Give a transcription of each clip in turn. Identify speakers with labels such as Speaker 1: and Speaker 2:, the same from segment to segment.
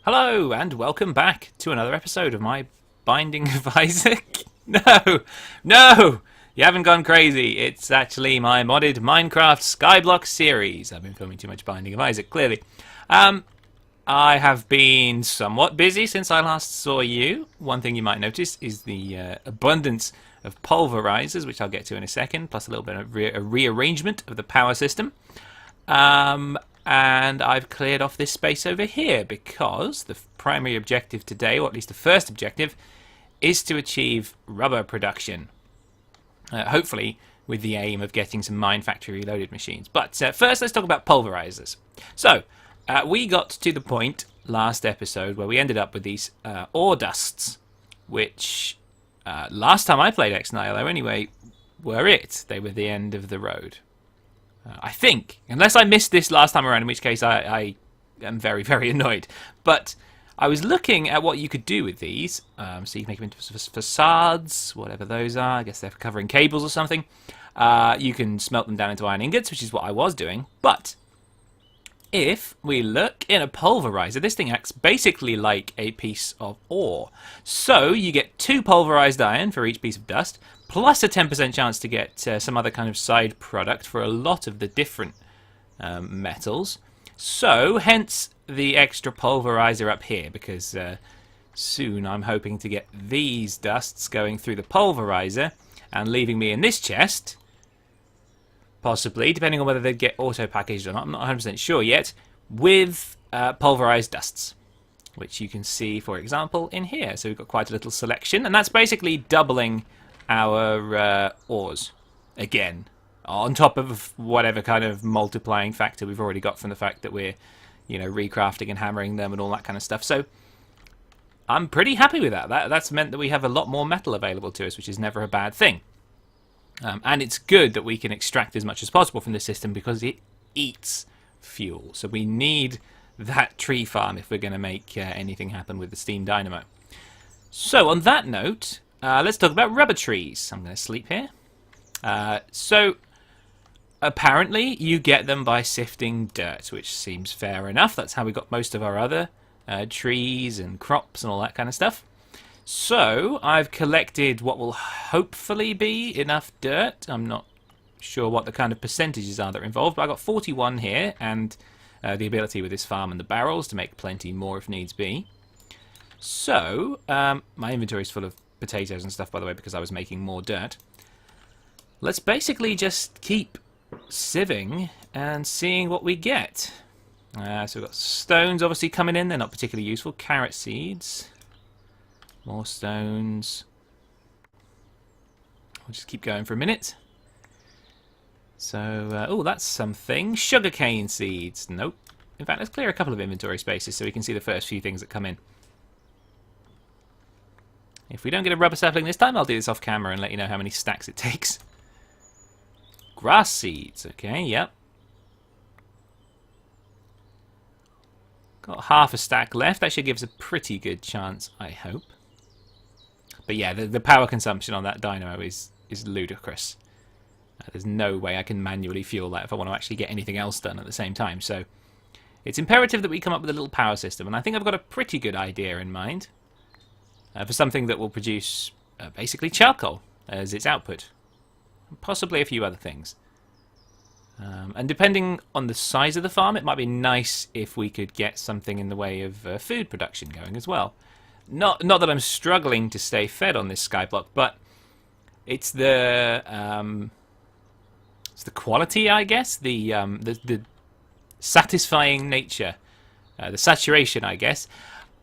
Speaker 1: Hello, and welcome back to another episode of my Binding of Isaac. No, no, you haven't gone crazy. It's actually my modded Minecraft Skyblock series. I've been filming too much Binding of Isaac, clearly. I have been somewhat busy since I last saw you. One thing you might notice is the abundance of pulverizers, which I'll get to in a second, plus a little bit of a rearrangement of the power system. And I've cleared off this space over here because the primary objective today, or at least the first objective, is to achieve rubber production. Hopefully with the aim of getting some Mine Factory Reloaded machines. But first let's talk about pulverizers. So, we got to the point last episode where we ended up with these ore dusts, which last time I played Ex Nihilo anyway, were it. They were the end of the road. I think, unless I missed this last time around, in which case I am very, very annoyed. But I was looking at what you could do with these. So you can make them into facades, whatever those are. I guess they're covering cables or something. You can smelt them down into iron ingots, which is what I was doing. But if we look in a pulverizer, this thing acts basically like a piece of ore. So you get 2 pulverized iron for each piece of dust, plus a 10% chance to get some other kind of side product for a lot of the different metals. So, hence the extra pulverizer up here, because soon I'm hoping to get these dusts going through the pulverizer and leaving me in this chest, possibly, depending on whether they get auto-packaged or not, I'm not 100% sure yet, with pulverized dusts, which you can see, for example, in here. So we've got quite a little selection, and that's basically doubling our ores again, on top of whatever kind of multiplying factor we've already got from the fact that we're, you know, recrafting and hammering them and all that kind of stuff. So I'm pretty happy with that. That's meant that we have a lot more metal available to us, which is never a bad thing. And it's good that we can extract as much as possible from the system because it eats fuel. So we need that tree farm if we're going to make anything happen with the steam dynamo. So on that note, let's talk about rubber trees. I'm going to sleep here. So apparently you get them by sifting dirt, which seems fair enough. That's how we got most of our other trees and crops and all that kind of stuff. So I've collected what will hopefully be enough dirt. I'm not sure what the kind of percentages are that are involved, but I got 41 here, and the ability with this farm and the barrels to make plenty more if needs be. So my inventory is full of potatoes and stuff, by the way, because I was making more dirt. Let's basically just keep sieving and seeing what we get. So we've got stones obviously coming in. They're not particularly useful. Carrot seeds. More stones. We'll just keep going for a minute. So, oh, that's something. Sugarcane seeds. Nope. In fact, let's clear a couple of inventory spaces so we can see the first few things that come in. If we don't get a rubber sapling this time, I'll do this off camera and let you know how many stacks it takes. Grass seeds. Okay, yep. Got half a stack left. That should give us a pretty good chance, I hope. But yeah, the power consumption on that dynamo is ludicrous. There's no way I can manually fuel that if I want to actually get anything else done at the same time. So it's imperative that we come up with a little power system. And I think I've got a pretty good idea in mind for something that will produce basically charcoal as its output. Possibly a few other things. And depending on the size of the farm, it might be nice if we could get something in the way of food production going as well. Not that I'm struggling to stay fed on this skyblock, but it's the quality, I guess, the satisfying nature, the saturation, I guess,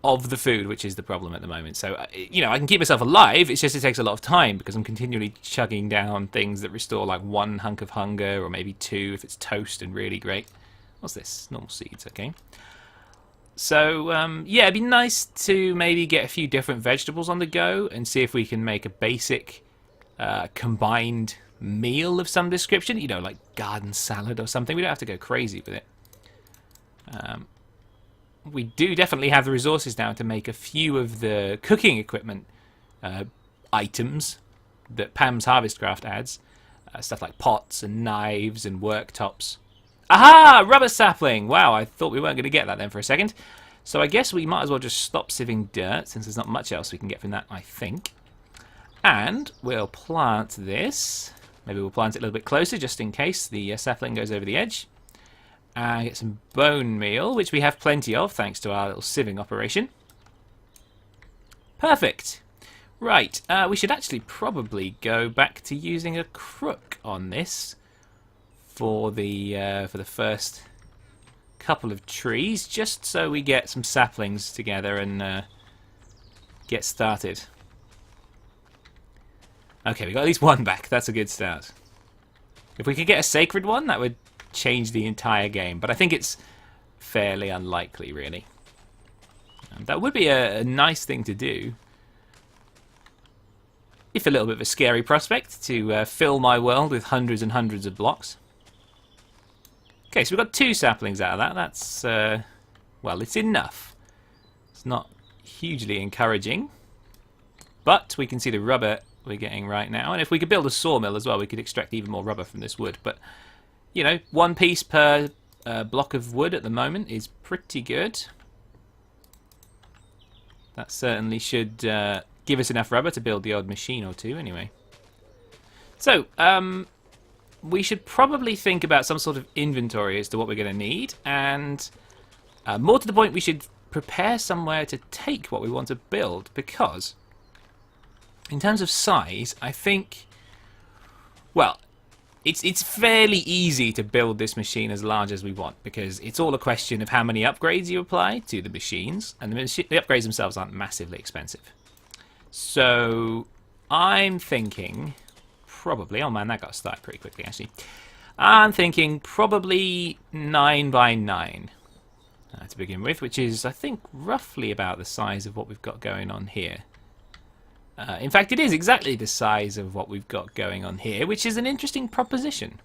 Speaker 1: of the food, which is the problem at the moment. So, you know, I can keep myself alive. It's just it takes a lot of time because I'm continually chugging down things that restore like 1 hunk of hunger, or maybe 2 if it's toast and really great. What's this? Normal seeds, okay. So, yeah, it'd be nice to maybe get a few different vegetables on the go and see if we can make a basic combined meal of some description. You know, like garden salad or something. We don't have to go crazy with it. We do definitely have the resources now to make a few of the cooking equipment items that Pam's Harvest Craft adds. Stuff like pots and knives and worktops. Aha! Rubber sapling! Wow, I thought we weren't going to get that then for a second. So I guess we might as well just stop sieving dirt, since there's not much else we can get from that, I think. And we'll plant this. Maybe we'll plant it a little bit closer, just in case the sapling goes over the edge. And get some bone meal, which we have plenty of, thanks to our little sieving operation. Perfect! Right, we should actually probably go back to using a crook on this for the first couple of trees, just so we get some saplings together and get started. Okay, we got at least one back. That's a good start. If we could get a sacred one, that would change the entire game, but I think it's fairly unlikely, really. That would be a nice thing to do. If a little bit of a scary prospect, to fill my world with hundreds and hundreds of blocks. Okay, so we've got 2 saplings out of that. That's, well, it's enough. It's not hugely encouraging, but we can see the rubber we're getting right now. And if we could build a sawmill as well, we could extract even more rubber from this wood. But, you know, 1 piece per block of wood at the moment is pretty good. That certainly should give us enough rubber to build the odd machine or 2 anyway. So, we should probably think about some sort of inventory as to what we're going to need, and more to the point, we should prepare somewhere to take what we want to build, because in terms of size, I think, well, it's fairly easy to build this machine as large as we want, because it's all a question of how many upgrades you apply to the machines, and the upgrades themselves aren't massively expensive. So I'm thinking probably, oh man, that got started pretty quickly actually. I'm thinking probably 9 by 9 to begin with, which is I think roughly about the size of what we've got going on here. In fact, it is exactly the size of what we've got going on here, which is an interesting proposition.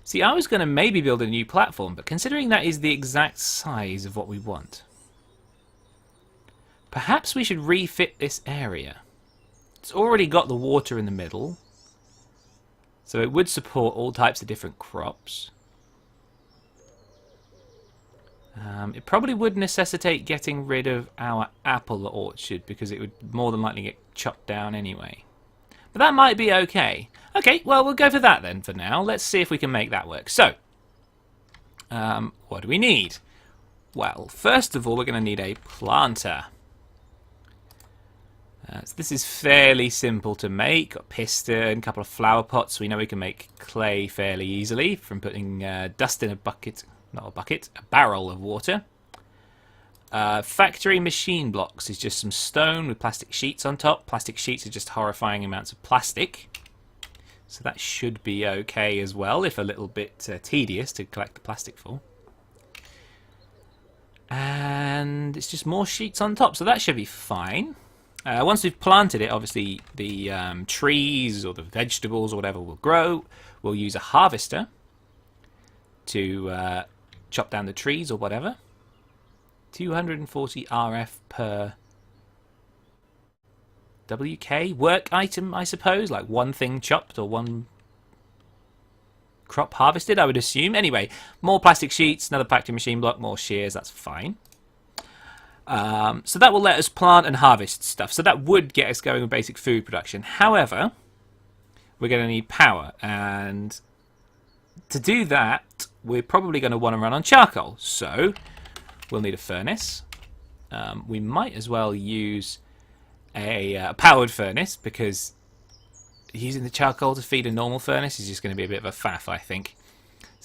Speaker 1: See, I was going to maybe build a new platform, but considering that is the exact size of what we want, perhaps we should refit this area. It's already got the water in the middle, so it would support all types of different crops. It probably would necessitate getting rid of our apple orchard, because it would more than likely get chopped down anyway. But that might be okay. Okay, well, we'll go for that then for now. Let's see if we can make that work. So, what do we need? Well, first of all, we're going to need a planter. So this is fairly simple to make. Got a piston, a couple of flower pots. We know we can make clay fairly easily from putting dust in a bucket, not a bucket, a barrel of water. Factory machine blocks is just some stone with plastic sheets on top. Plastic sheets are just horrifying amounts of plastic. So that should be okay as well, if a little bit tedious to collect the plastic for. And it's just more sheets on top, so that should be fine. Once we've planted it, obviously the trees or the vegetables or whatever will grow. We'll use a harvester to chop down the trees or whatever. 240 RF per WK work item, I suppose, like one thing chopped or one crop harvested, I would assume. Anyway, more plastic sheets, another factory machine block, more shears, that's fine. So that will let us plant and harvest stuff. So that would get us going with basic food production. However, we're going to need power, and to do that, we're probably going to want to run on charcoal. So we'll need a furnace. We might as well use a powered furnace, because using the charcoal to feed a normal furnace is just going to be a bit of a faff, I think.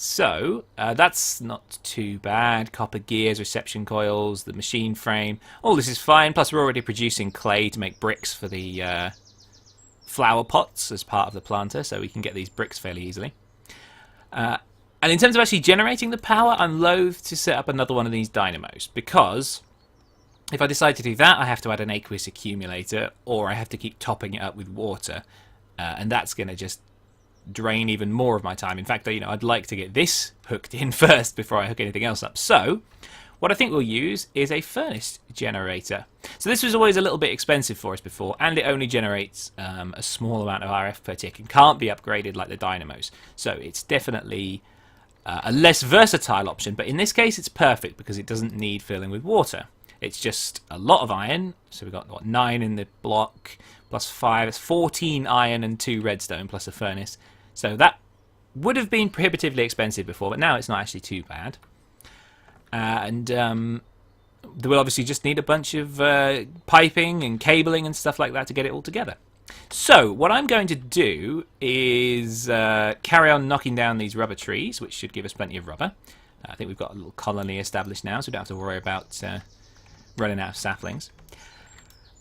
Speaker 1: So that's not too bad. Copper gears, reception coils, the machine frame, all this is fine. Plus we're already producing clay to make bricks for the flower pots as part of the planter, so we can get these bricks fairly easily. And in terms of actually generating the power, I'm loath to set up another one of these dynamos, because if I decide to do that, I have to add an aqueous accumulator, or I have to keep topping it up with water, and that's going to just drain even more of my time. In fact, you know, I'd like to get this hooked in first before I hook anything else up. So what I think we'll use is a furnace generator. So this was always a little bit expensive for us before, and it only generates a small amount of RF per tick and can't be upgraded like the dynamos. So it's definitely a less versatile option, but in this case it's perfect because it doesn't need filling with water. It's just a lot of iron, so we've got, what, 9 in the block, plus 5, it's 14 iron and 2 redstone, plus a furnace. So that would have been prohibitively expensive before, but now it's not actually too bad. We'll obviously just need a bunch of piping and cabling and stuff like that to get it all together. So what I'm going to do is carry on knocking down these rubber trees, which should give us plenty of rubber. I think we've got a little colony established now, so we don't have to worry about running out of saplings.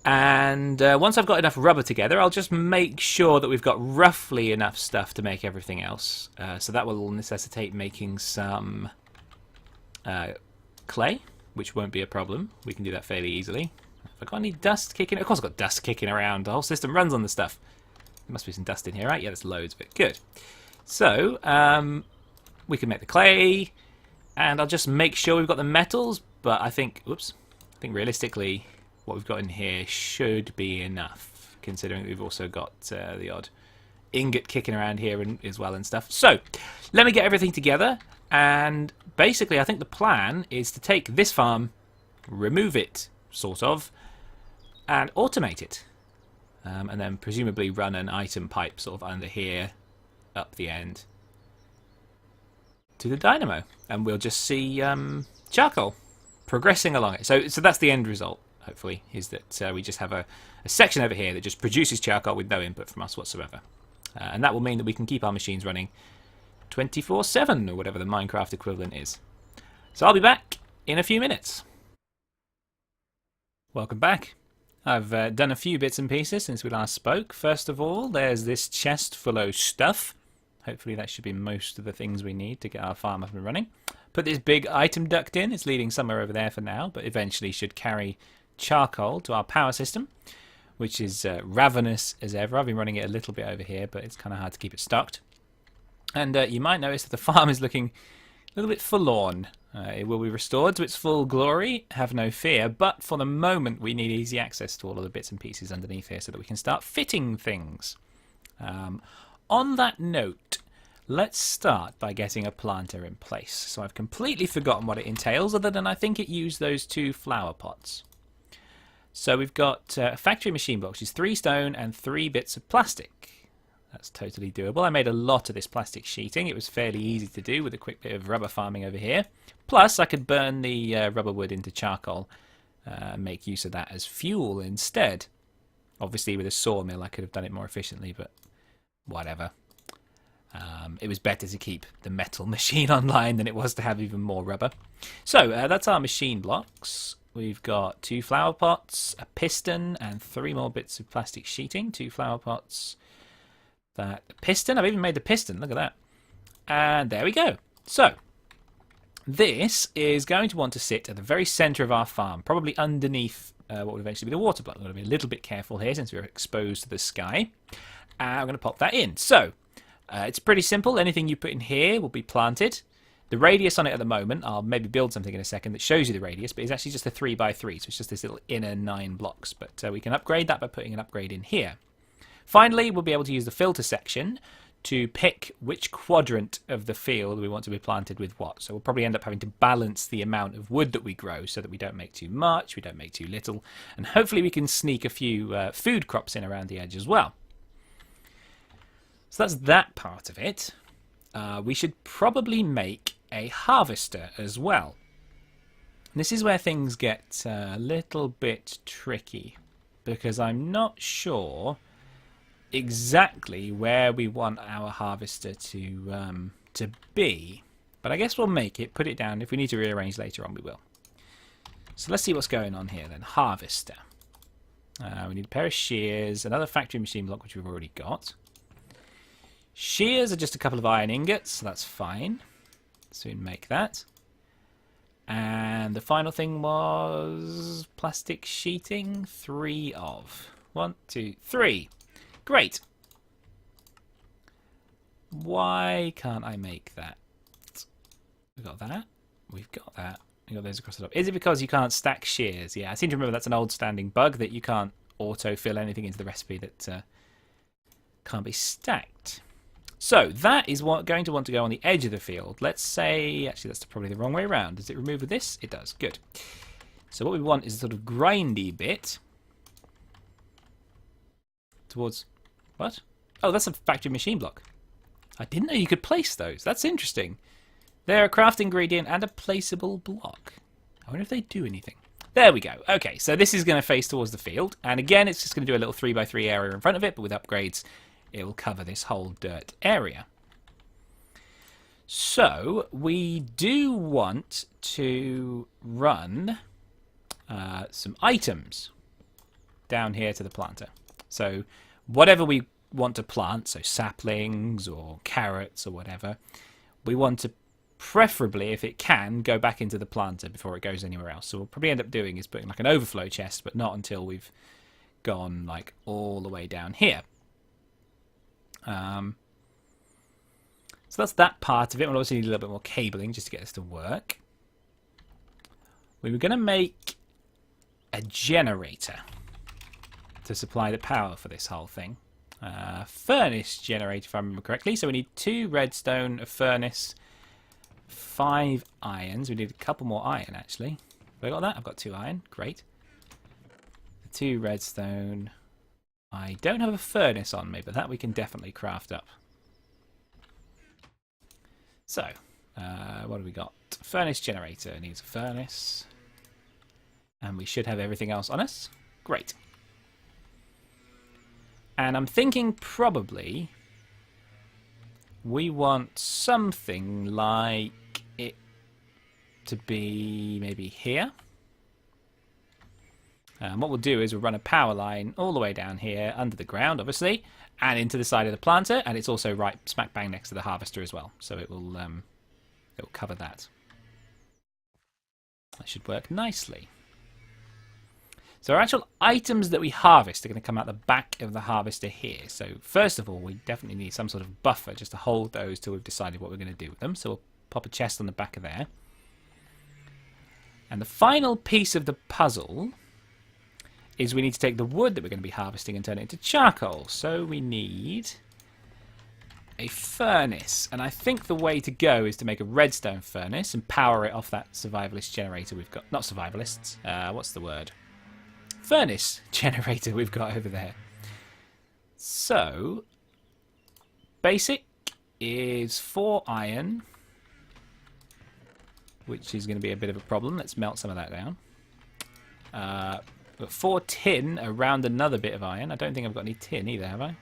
Speaker 1: And once I've got enough rubber together, I'll just make sure that we've got roughly enough stuff to make everything else. So that will necessitate making some clay, which won't be a problem. We can do that fairly easily. Have I got any dust kicking? Of course I've got dust kicking around. The whole system runs on the stuff. There must be some dust in here, right? Yeah, there's loads of it. Good. So, we can make the clay, and I'll just make sure we've got the metals, but I think, oops, I think realistically what we've got in here should be enough, considering that we've also got the odd ingot kicking around here as well and stuff. So, let me get everything together, and basically I think the plan is to take this farm, remove it, sort of, and automate it. And then presumably run an item pipe sort of under here, up the end, to the dynamo. And we'll just see charcoal progressing along it. So that's the end result, hopefully, is that we just have a section over here that just produces charcoal with no input from us whatsoever. And that will mean that we can keep our machines running 24/7, or whatever the Minecraft equivalent is. So I'll be back in a few minutes. Welcome back. I've done a few bits and pieces since we last spoke. First of all, there's this chest full of stuff. Hopefully that should be most of the things we need to get our farm up and running. Put this big item duct in. It's leading somewhere over there for now, but eventually should carry charcoal to our power system, which is ravenous as ever. I've been running it a little bit over here, but it's kind of hard to keep it stocked. And you might notice that the farm is looking a little bit forlorn. It will be restored to its full glory, have no fear, but for the moment we need easy access to all of the bits and pieces underneath here so that we can start fitting things. On that note, let's start by getting a planter in place. So I've completely forgotten what it entails, other than I think it used those 2 flower pots. So we've got a factory machine block, which is 3 stone and 3 bits of plastic. That's totally doable. I made a lot of this plastic sheeting. It was fairly easy to do with a quick bit of rubber farming over here. Plus, I could burn the rubber wood into charcoal and make use of that as fuel instead. Obviously, with a sawmill, I could have done it more efficiently, but whatever. It was better to keep the metal machine online than it was to have even more rubber. So, that's our machine blocks. We've got 2 flower pots, a piston, and 3 more bits of plastic sheeting. 2 flower pots. That piston, I've even made the piston, look at that. And there we go. So, this is going to want to sit at the very centre of our farm, probably underneath what would eventually be the water block. I'm going to be a little bit careful here since we're exposed to the sky. I'm going to pop that in. So, it's pretty simple. Anything you put in here will be planted. The radius on it at the moment, I'll maybe build something in a second that shows you the radius, but it's actually just a 3x3, so it's just this little inner 9 blocks. But we can upgrade that by putting an upgrade in here. Finally, we'll be able to use the filter section to pick which quadrant of the field we want to be planted with what. So we'll probably end up having to balance the amount of wood that we grow so that we don't make too much, we don't make too little, and hopefully we can sneak a few food crops in around the edge as well. So that's that part of it. We should probably make a harvester as well. This is where things get a little bit tricky, because I'm not sure exactly where we want our harvester to be, but I guess we'll make it, put it down. If we need to rearrange later on, we will. So let's see what's going on here then. Harvester. We need a pair of shears, another factory machine block, which we've already got. Shears are just a couple of iron ingots, so that's fine. Soon make that. And the final thing was plastic sheeting. 3 of. 1, 2, 3. Great. Why can't I make that? We've got that. We've got that. We've got those across the top. Is it because you can't stack shears? Yeah, I seem to remember that's an old standing bug, that you can't auto-fill anything into the recipe that can't be stacked. So that is going to want to go on the edge of the field. Let's say, actually that's probably the wrong way around. Does it remove with this? It does. Good. So what we want is a sort of grindy bit towards, what? Oh, that's a factory machine block. I didn't know you could place those. That's interesting. They're a craft ingredient and a placeable block. I wonder if they do anything. There we go. Okay, so this is going to face towards the field. And again, it's just going to do a little 3x3 area in front of it, but with upgrades, it will cover this whole dirt area. So we do want to run some items down here to the planter. So whatever we want to plant, so saplings or carrots or whatever, we want to preferably, if it can, go back into the planter before it goes anywhere else. So we'll probably end up doing is putting like an overflow chest, but not until we've gone like all the way down here. So that's that part of it. We'll obviously need a little bit more cabling just to get this to work. We were going to make a generator to supply the power for this whole thing. Furnace generator, if I remember correctly. So we need 2 redstone, a furnace, 5 irons. We need a couple more iron, actually. Have I got that? I've got 2 iron. Great. 2 redstone. I don't have a furnace on me, but that we can definitely craft up. So, what have we got? Furnace generator needs a furnace. And we should have everything else on us. Great. And I'm thinking probably we want something like it to be maybe here. What we'll do is we'll run a power line all the way down here, under the ground, obviously, and into the side of the planter, and it's also right smack bang next to the harvester as well, so it will cover that. That should work nicely. So our actual items that we harvest are going to come out the back of the harvester here. So first of all, we definitely need some sort of buffer just to hold those till we've decided what we're going to do with them. So we'll pop a chest on the back of there. And the final piece of the puzzle is we need to take the wood that we're going to be harvesting and turn it into charcoal. So we need a furnace. And I think the way to go is to make a redstone furnace and power it off that survivalist generator we've got. Not survivalists. What's the word? Furnace generator we've got over there. So basic is 4 iron, which is going to be a bit of a problem. Let's melt some of that down. Got 4 tin around another bit of iron. I don't think I've got any tin either, have I?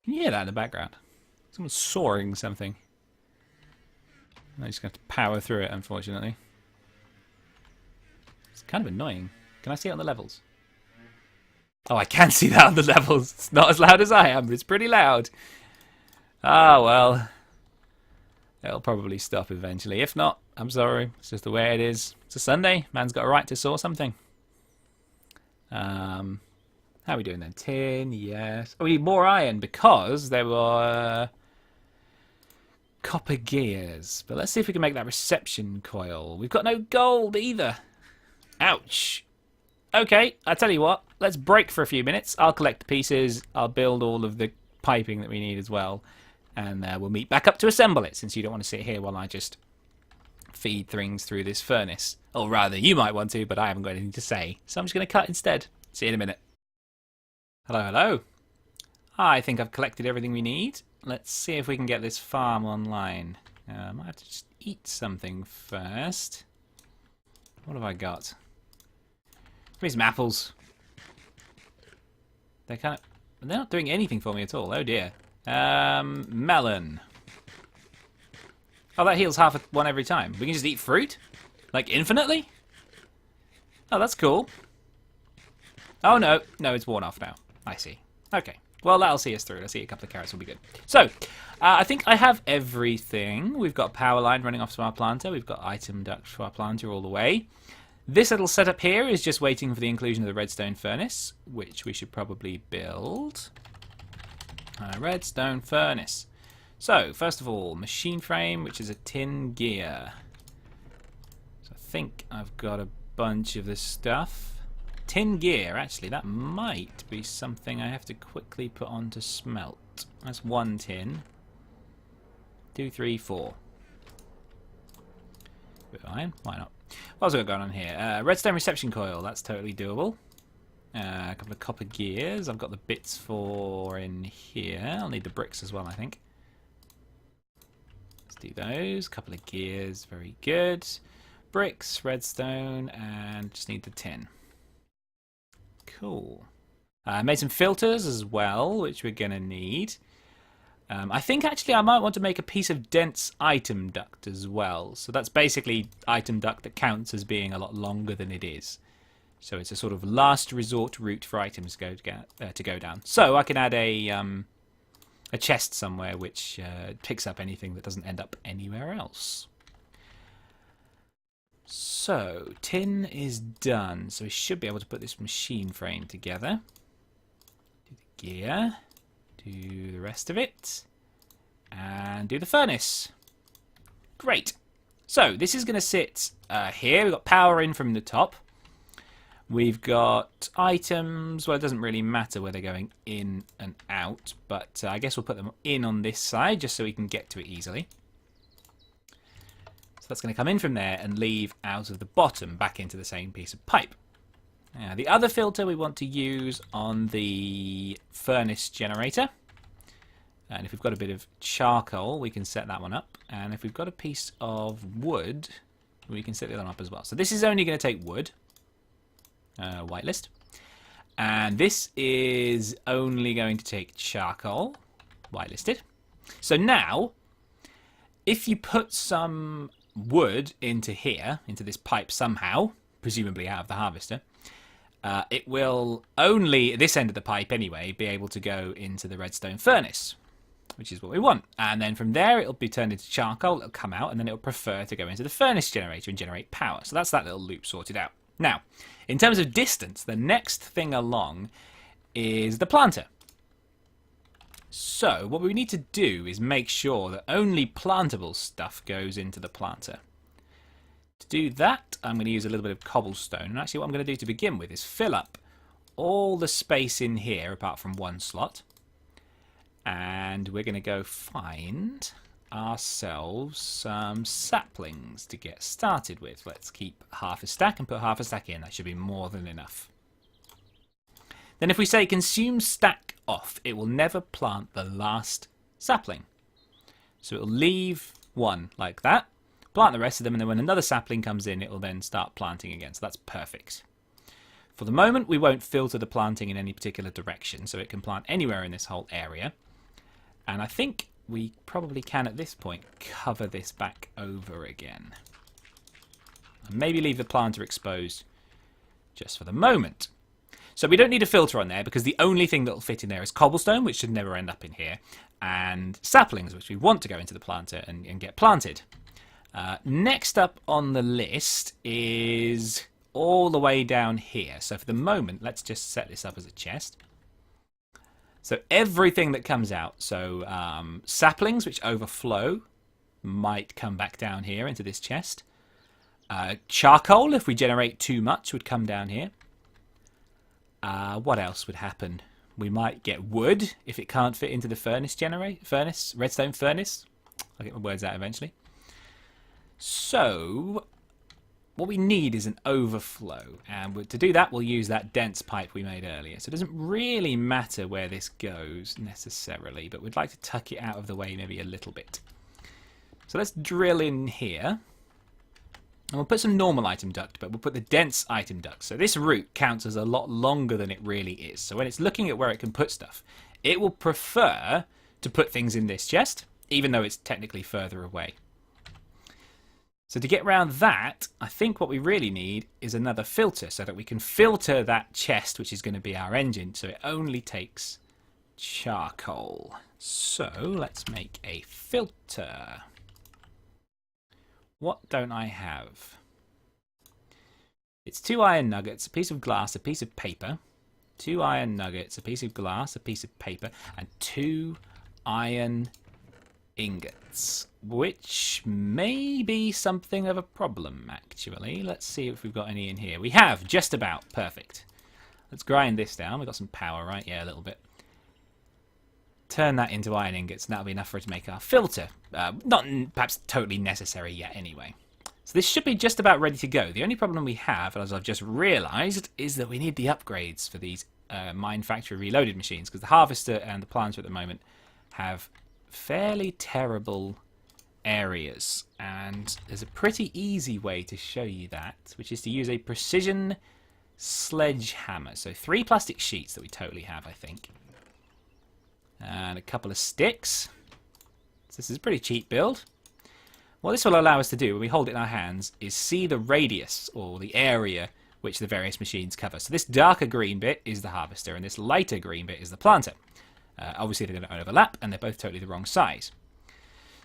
Speaker 1: Can you hear that in the background? Someone's sawing something. I'm just going to have to power through it, unfortunately. It's kind of annoying. Can I see it on the levels? Oh, I can see that on the levels. It's not as loud as I am, but it's pretty loud. Ah, well. It'll probably stop eventually. If not, I'm sorry. It's just the way it is. It's a Sunday. Man's got a right to saw something. How are we doing then? Tin, yes. Oh, we need more iron because there were copper gears. But let's see if we can make that reception coil. We've got no gold either. Ouch. Okay, I tell you what, let's break for a few minutes. I'll collect the pieces, I'll build all of the piping that we need as well, and we'll meet back up to assemble it, since you don't want to sit here while I just feed things through this furnace. Or rather, you might want to, but I haven't got anything to say, so I'm just going to cut instead. See you in a minute. Hello, hello. I think I've collected everything we need. Let's see if we can get this farm online. I might have to just eat something first. What have I got? Give me some apples. They're not doing anything for me at all. Oh dear. Melon. Oh, that heals half one every time. We can just eat fruit? Like infinitely? Oh, that's cool. Oh no, no, it's worn off now. I see. Okay. Well, that'll see us through. Let's eat a couple of carrots will be good. So, I think I have everything. We've got power line running off to our planter. We've got item duct to our planter all the way. This little setup here is just waiting for the inclusion of the redstone furnace, which we should probably build. Redstone furnace. So, first of all, machine frame, which is a tin gear. So I think I've got a bunch of this stuff. Tin gear, actually, that might be something I have to quickly put on to smelt. got? That's 1 tin. 2, 3, 4. Bit of iron. Why not? What else have we got going on here? Redstone reception coil. That's totally doable. A couple of copper gears. I've got the bits for in here. I'll need the bricks as well, I think. Let's do those. Couple of gears. Very good. Bricks, redstone, and just need the tin. Cool. Made some filters as well, which we're going to need. I think actually I might want to make a piece of dense item duct as well. So that's basically item duct that counts as being a lot longer than it is. So it's a sort of last resort route for items to go down. So I can add a chest somewhere which picks up anything that doesn't end up anywhere else. So tin is done. So we should be able to put this machine frame together. Do the gear. Do the rest of it. And do the furnace. Great. So this is going to sit here. We've got power in from the top. We've got items. Well, it doesn't really matter where they're going in and out. But I guess we'll put them in on this side just so we can get to it easily. So that's going to come in from there and leave out of the bottom back into the same piece of pipe. Now, the other filter we want to use on the furnace generator. And if we've got a bit of charcoal, we can set that one up. And if we've got a piece of wood, we can set the other one up as well. So this is only going to take wood. Whitelist. And this is only going to take charcoal. Whitelisted. So now, if you put some wood into here, into this pipe somehow, presumably out of the harvester, it will only, at this end of the pipe anyway, be able to go into the redstone furnace, which is what we want. And then from there, it'll be turned into charcoal, it'll come out, and then it'll prefer to go into the furnace generator and generate power. So that's that little loop sorted out. Now, in terms of distance, the next thing along is the planter. So what we need to do is make sure that only plantable stuff goes into the planter. To do that, I'm going to use a little bit of cobblestone. And actually what I'm going to do to begin with is fill up all the space in here apart from one slot. And we're going to go find ourselves some saplings to get started with. Let's keep half a stack and put half a stack in. That should be more than enough. Then if we say consume stack off, it will never plant the last sapling. So it will leave one like that, plant the rest of them, and then when another sapling comes in, it will then start planting again. So that's perfect. For the moment, we won't filter the planting in any particular direction, so it can plant anywhere in this whole area. And I think we probably can at this point cover this back over again. And maybe leave the planter exposed just for the moment. So we don't need a filter on there because the only thing that will fit in there is cobblestone, which should never end up in here, and saplings, which we want to go into the planter and get planted. Next up on the list is all the way down here. So for the moment, let's just set this up as a chest. So everything that comes out, so saplings which overflow might come back down here into this chest. Charcoal, if we generate too much, would come down here. What else would happen? We might get wood if it can't fit into the redstone furnace. I'll get my words out eventually. So what we need is an overflow, and to do that we'll use that dense pipe we made earlier. So it doesn't really matter where this goes necessarily, but we'd like to tuck it out of the way maybe a little bit. So let's drill in here, and we'll put some normal item duct, but we'll put the dense item duct. So this route counts as a lot longer than it really is. So when it's looking at where it can put stuff, it will prefer to put things in this chest, even though it's technically further away. So to get around that, I think what we really need is another filter so that we can filter that chest, which is going to be our engine, so it only takes charcoal. So let's make a filter. What don't I have? It's 2 iron nuggets, a piece of glass, a piece of paper. 2 iron nuggets, a piece of glass, a piece of paper, and 2 iron ingots, which may be something of a problem, actually. Let's see if we've got any in here. We have, just about. Perfect. Let's grind this down. We've got some power, right? Yeah, a little bit. turn that into iron ingots, and that'll be enough for it to make our filter. Not perhaps totally necessary yet anyway. So this should be just about ready to go. The only problem we have, as I've just realised, is that we need the upgrades for these Mine Factory Reloaded machines, because the harvester and the planter at the moment have fairly terrible areas, and there's a pretty easy way to show you that, which is to use a precision sledgehammer. So 3 plastic sheets that we totally have, I think, and a couple of sticks. So this is a pretty cheap build. What this will allow us to do when we hold it in our hands is see the radius, or the area, which the various machines cover. So this darker green bit is the harvester, and this lighter green bit is the planter. Obviously they don't overlap, and they're both totally the wrong size.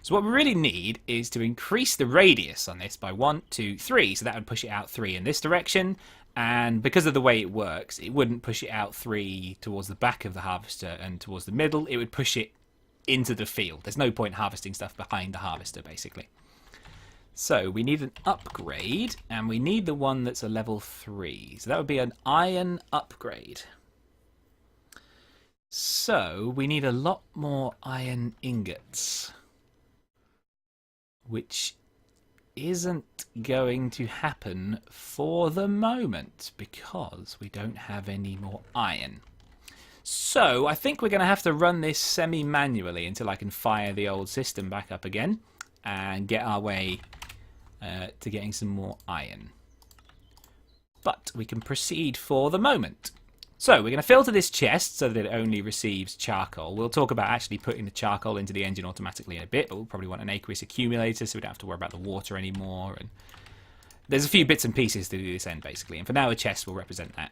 Speaker 1: So what we really need is to increase the radius on this by 1, 2, 3. So that would push it out 3 in this direction, and because of the way it works, it wouldn't push it out 3 towards the back of the harvester and towards the middle. It would push it into the field. There's no point harvesting stuff behind the harvester, basically. So we need an upgrade, and we need the one that's a level 3. So that would be an iron upgrade. So we need a lot more iron ingots, which isn't going to happen for the moment because we don't have any more iron. So I think we're going to have to run this semi-manually until I can fire the old system back up again and get our way to getting some more iron. But we can proceed for the moment. So we're going to filter this chest so that it only receives charcoal. We'll talk about actually putting the charcoal into the engine automatically in a bit, but we'll probably want an aqueous accumulator so we don't have to worry about the water anymore. And there's a few bits and pieces to do this end, basically. And for now, a chest will represent that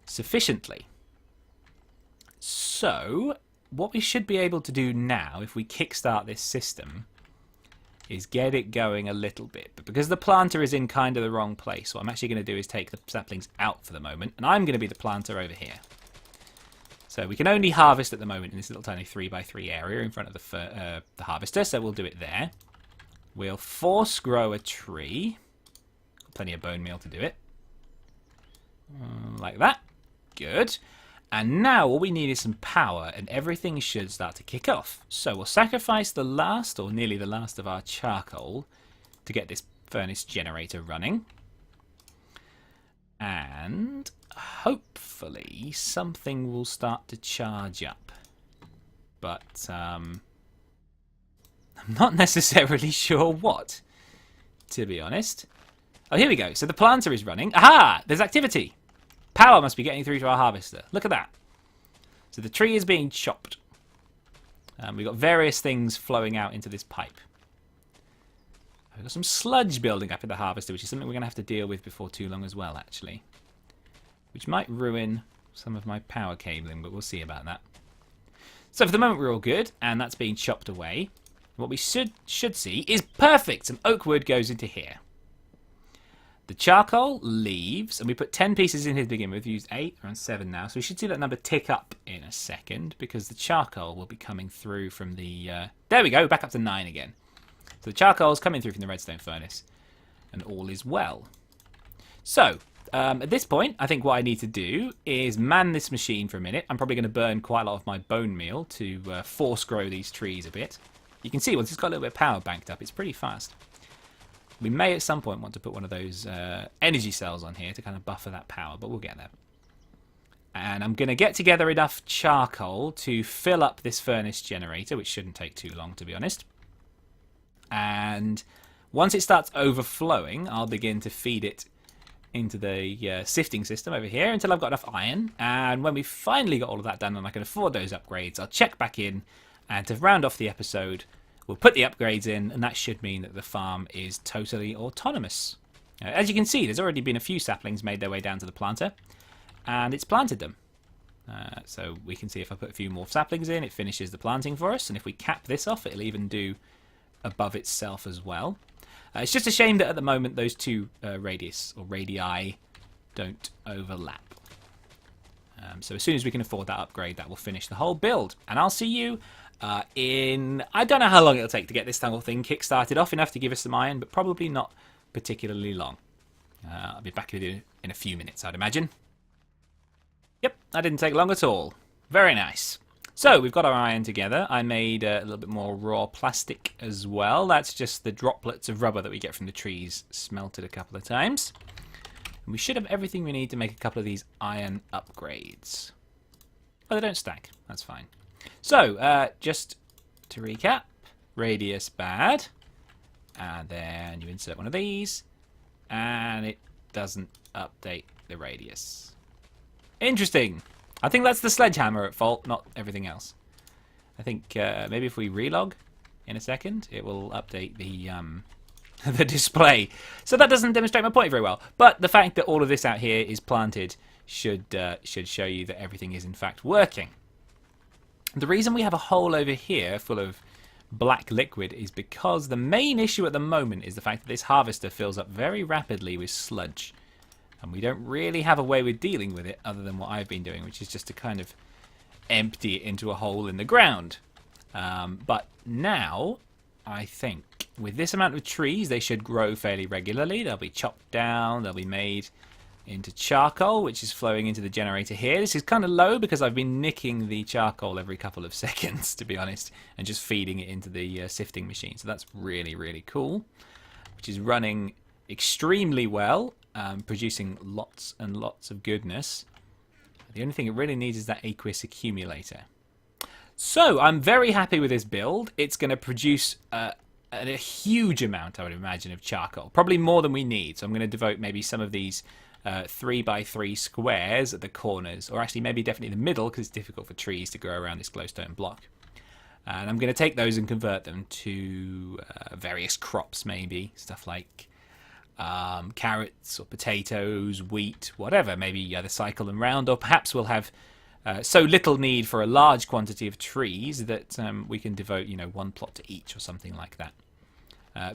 Speaker 1: sufficiently. So what we should be able to do now, if we kickstart this system, is get it going a little bit. But because the planter is in kind of the wrong place, what I'm actually going to do is take the saplings out for the moment, and I'm going to be the planter over here. So we can only harvest at the moment in this little tiny 3x3 area in front of the harvester, so we'll do it there. We'll force grow a tree. Plenty of bone meal to do it. Like that. Good. And now all we need is some power, and everything should start to kick off. So we'll sacrifice the last, or nearly the last, of our charcoal to get this furnace generator running. And hopefully something will start to charge up. But I'm not necessarily sure what, to be honest. Oh, here we go. So the planter is running. Aha! There's activity. Power must be getting through to our harvester. Look at that. So the tree is being chopped. We've got various things flowing out into this pipe. We've got some sludge building up in the harvester, which is something we're going to have to deal with before too long as well, actually. Which might ruin some of my power cabling, but we'll see about that. So for the moment we're all good, and that's being chopped away. What we should see is perfect. Some oak wood goes into here. The charcoal leaves, and we put 10 pieces in here to begin with. We've used 8, we're on 7 now. So we should see that number tick up in a second, because the charcoal will be coming through from the... there we go, back up to 9 again. So the charcoal is coming through from the redstone furnace, and all is well. So, at this point, I think what I need to do is man this machine for a minute. I'm probably going to burn quite a lot of my bone meal to force grow these trees a bit. You can see once it's got a little bit of power banked up, it's pretty fast. We may at some point want to put one of those energy cells on here to kind of buffer that power, but we'll get there. And I'm going to get together enough charcoal to fill up this furnace generator, which shouldn't take too long, to be honest. And once it starts overflowing, I'll begin to feed it into the sifting system over here until I've got enough iron. And when we've finally got all of that done and I can afford those upgrades, I'll check back in, and to round off the episode, we'll put the upgrades in, and that should mean that the farm is totally autonomous. As you can see, there's already been a few saplings made their way down to the planter, and it's planted them. So we can see if I put a few more saplings in, it finishes the planting for us, and if we cap this off, it'll even do above itself as well. It's just a shame that at the moment those two radii don't overlap. So as soon as we can afford that upgrade, that will finish the whole build, and I'll see you I don't know how long it'll take to get this whole thing kick-started off, enough to give us some iron, but probably not particularly long. I'll be back with you in a few minutes, I'd imagine. Yep, that didn't take long at all. Very nice. So we've got our iron together. I made a little bit more raw plastic as well. That's just the droplets of rubber that we get from the trees smelted a couple of times. And we should have everything we need to make a couple of these iron upgrades. Oh, they don't stack. That's fine. So, just to recap, radius bad. And then you insert one of these. And it doesn't update the radius. Interesting. I think that's the sledgehammer at fault, not everything else. I think maybe if we relog in a second, it will update the the display. So that doesn't demonstrate my point very well. But the fact that all of this out here is planted should show you that everything is in fact working. The reason we have a hole over here full of black liquid is because the main issue at the moment is the fact that this harvester fills up very rapidly with sludge. And we don't really have a way with dealing with it other than what I've been doing, which is just to kind of empty it into a hole in the ground. But now, I think, with this amount of trees, they should grow fairly regularly. They'll be chopped down, they'll be made into charcoal, which is flowing into the generator here. This is kind of low because I've been nicking the charcoal every couple of seconds, to be honest, and just feeding it into the sifting machine. So that's really, really cool, which is running extremely well. Producing lots and lots of goodness. The only thing it really needs is that aqueous accumulator. So I'm very happy with this build. It's going to produce a huge amount, I would imagine, of charcoal. Probably more than we need. So I'm going to devote maybe some of these 3x3 squares at the corners, or actually maybe definitely the middle, because it's difficult for trees to grow around this glowstone block. And I'm going to take those and convert them to various crops, maybe. Stuff like carrots or potatoes, wheat, whatever. Maybe either cycle them round, or perhaps we'll have so little need for a large quantity of trees that we can devote, one plot to each or something like that.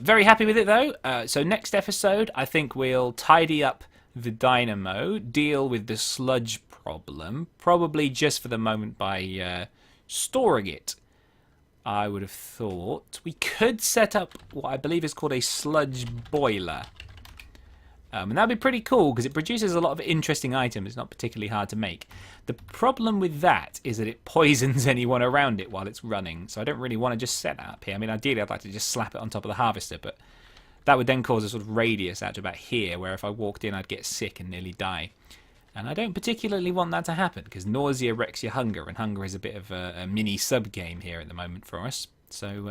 Speaker 1: Very happy with it though. So next episode, I think we'll tidy up the dynamo, deal with the sludge problem, probably just for the moment by storing it. I would have thought we could set up what I believe is called a sludge boiler. And that'd be pretty cool because it produces a lot of interesting items. It's not particularly hard to make. The problem with that is that it poisons anyone around it while it's running. So I don't really want to just set that up here. I mean, ideally I'd like to just slap it on top of the harvester, but that would then cause a sort of radius out to about here, where if I walked in I'd get sick and nearly die. And I don't particularly want that to happen because nausea wrecks your hunger, and hunger is a bit of a mini sub-game here at the moment for us. So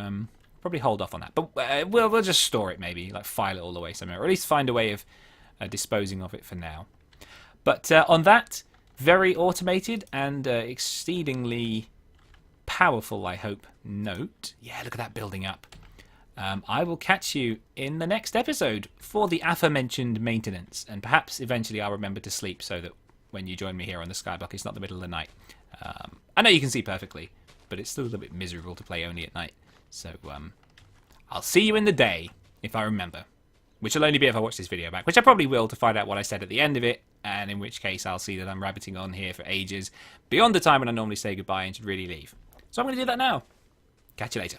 Speaker 1: probably hold off on that. But we'll just store it maybe, like file it all the way somewhere, or at least find a way of disposing of it for now. But on that very automated and exceedingly powerful, I hope, note, yeah, look at that building up. I will catch you in the next episode for the aforementioned maintenance, and perhaps eventually I'll remember to sleep so that when you join me here on the Skyblock, it's not the middle of the night. I know you can see perfectly, but it's still a little bit miserable to play only at night. So I'll see you in the day if I remember. Which will only be if I watch this video back, which I probably will, to find out what I said at the end of it, and in which case I'll see that I'm rabbiting on here for ages, beyond the time when I normally say goodbye and should really leave. So I'm going to do that now. Catch you later.